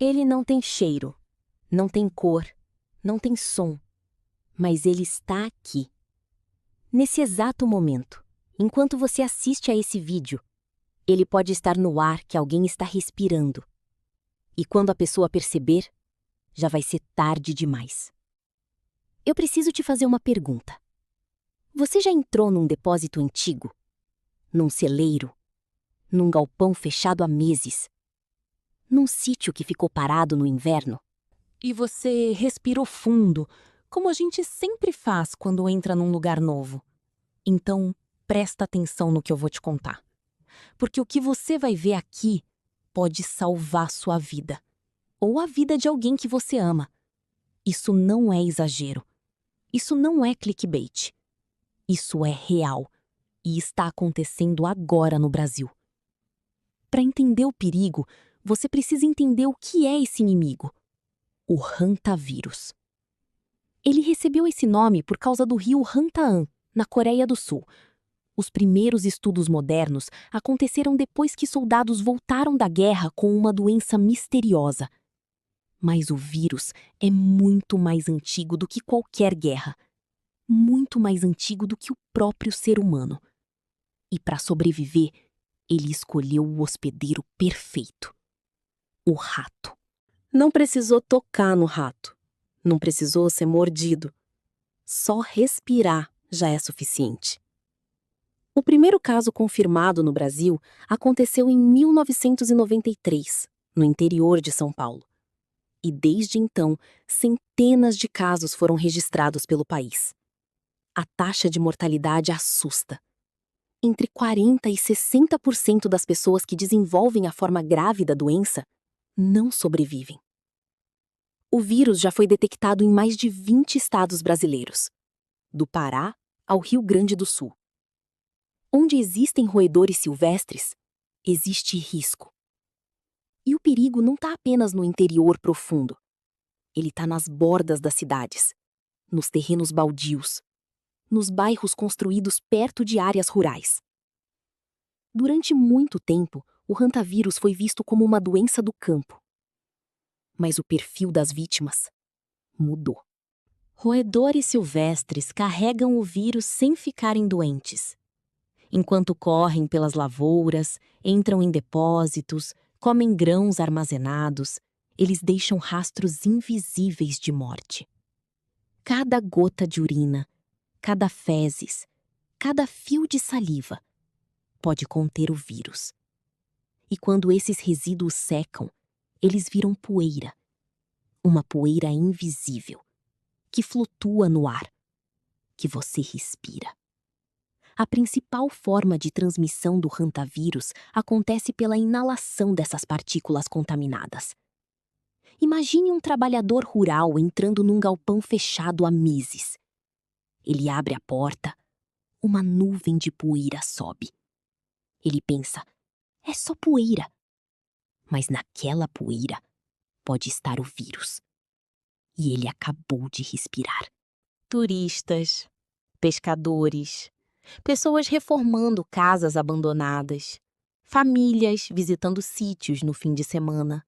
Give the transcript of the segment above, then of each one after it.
Ele não tem cheiro, não tem cor, não tem som, mas ele está aqui. Nesse exato momento, enquanto você assiste a esse vídeo, ele pode estar no ar que alguém está respirando. E quando a pessoa perceber, já vai ser tarde demais. Eu preciso te fazer uma pergunta. Você já entrou num depósito antigo? Num celeiro? Num galpão fechado há meses? Num sítio que ficou parado no inverno? E você respirou fundo, como a gente sempre faz quando entra num lugar novo. Então, presta atenção no que eu vou te contar. Porque o que você vai ver aqui pode salvar sua vida. Ou a vida de alguém que você ama. Isso não é exagero. Isso não é clickbait. Isso é real. E está acontecendo agora no Brasil. Para entender o perigo, você precisa entender o que é esse inimigo. O hantavírus. Ele recebeu esse nome por causa do rio Hantaan, na Coreia do Sul. Os primeiros estudos modernos aconteceram depois que soldados voltaram da guerra com uma doença misteriosa. Mas o vírus é muito mais antigo do que qualquer guerra. Muito mais antigo do que o próprio ser humano. E para sobreviver, ele escolheu o hospedeiro perfeito. O rato. Não precisou tocar no rato. Não precisou ser mordido. Só respirar já é suficiente. O primeiro caso confirmado no Brasil aconteceu em 1993, no interior de São Paulo. E desde então, centenas de casos foram registrados pelo país. A taxa de mortalidade assusta. Entre 40% e 60% das pessoas que desenvolvem a forma grave da doença não sobrevivem. O vírus já foi detectado em mais de 20 estados brasileiros, do Pará ao Rio Grande do Sul. Onde existem roedores silvestres, existe risco. E o perigo não está apenas no interior profundo. Ele está nas bordas das cidades, nos terrenos baldios, nos bairros construídos perto de áreas rurais. Durante muito tempo, o hantavírus foi visto como uma doença do campo. Mas o perfil das vítimas mudou. Roedores silvestres carregam o vírus sem ficarem doentes. Enquanto correm pelas lavouras, entram em depósitos, comem grãos armazenados, eles deixam rastros invisíveis de morte. Cada gota de urina, cada fezes, cada fio de saliva pode conter o vírus. E quando esses resíduos secam, eles viram poeira. Uma poeira invisível, que flutua no ar, que você respira. A principal forma de transmissão do hantavírus acontece pela inalação dessas partículas contaminadas. Imagine um trabalhador rural entrando num galpão fechado há meses. Ele abre a porta, uma nuvem de poeira sobe. Ele pensa, é só poeira. Mas naquela poeira pode estar o vírus. E ele acabou de respirar. Turistas, pescadores, pessoas reformando casas abandonadas, famílias visitando sítios no fim de semana.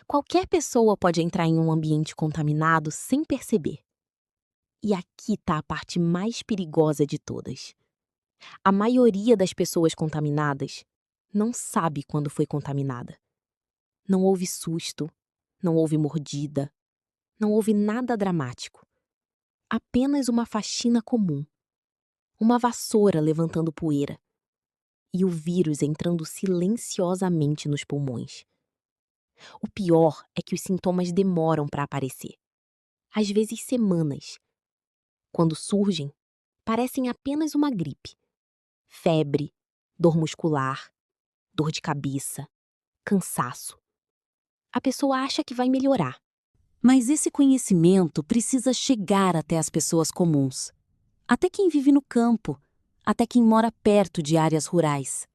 Qualquer pessoa pode entrar em um ambiente contaminado sem perceber. E aqui está a parte mais perigosa de todas. A maioria das pessoas contaminadas não sabe quando foi contaminada. Não houve susto, não houve mordida, não houve nada dramático. Apenas uma faxina comum. Uma vassoura levantando poeira. E o vírus entrando silenciosamente nos pulmões. O pior é que os sintomas demoram para aparecer. Às vezes semanas. Quando surgem, parecem apenas uma gripe. Febre, dor muscular, dor de cabeça, cansaço. A pessoa acha que vai melhorar. Mas esse conhecimento precisa chegar até as pessoas comuns. Até quem vive no campo, até quem mora perto de áreas rurais.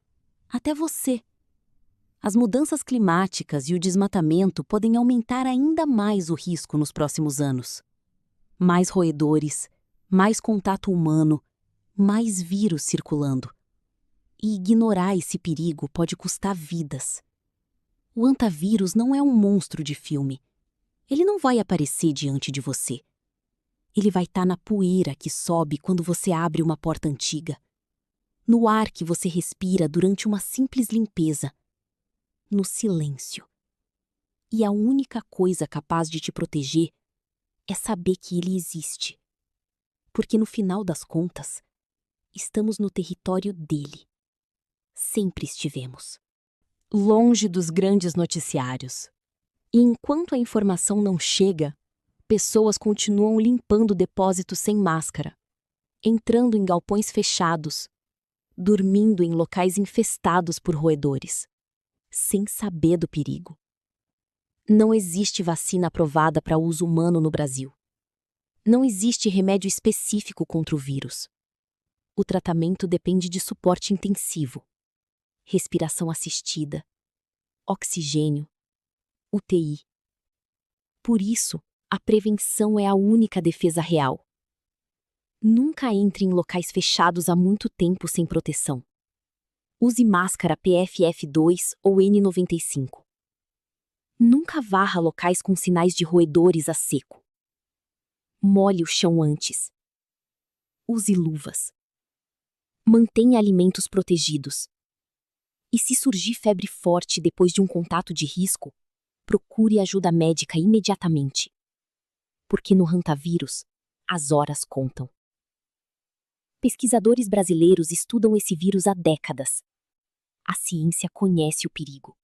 Até você. As mudanças climáticas e o desmatamento podem aumentar ainda mais o risco nos próximos anos. Mais roedores, mais contato humano, mais vírus circulando. E ignorar esse perigo pode custar vidas. O hantavírus não é um monstro de filme. Ele não vai aparecer diante de você. Ele vai estar na poeira que sobe quando você abre uma porta antiga, no ar que você respira durante uma simples limpeza, no silêncio. E a única coisa capaz de te proteger é saber que ele existe. Porque no final das contas, estamos no território dele. Sempre estivemos. Longe dos grandes noticiários. E enquanto a informação não chega, pessoas continuam limpando depósitos sem máscara, entrando em galpões fechados, dormindo em locais infestados por roedores, sem saber do perigo. Não existe vacina aprovada para uso humano no Brasil. Não existe remédio específico contra o vírus. O tratamento depende de suporte intensivo, respiração assistida, oxigênio, UTI. Por isso, a prevenção é a única defesa real. Nunca entre em locais fechados há muito tempo sem proteção. Use máscara PFF2 ou N95. Nunca varra locais com sinais de roedores a seco. Molhe o chão antes. Use luvas. Mantenha alimentos protegidos. E se surgir febre forte depois de um contato de risco, procure ajuda médica imediatamente. Porque no hantavírus, as horas contam. Pesquisadores brasileiros estudam esse vírus há décadas. A ciência conhece o perigo.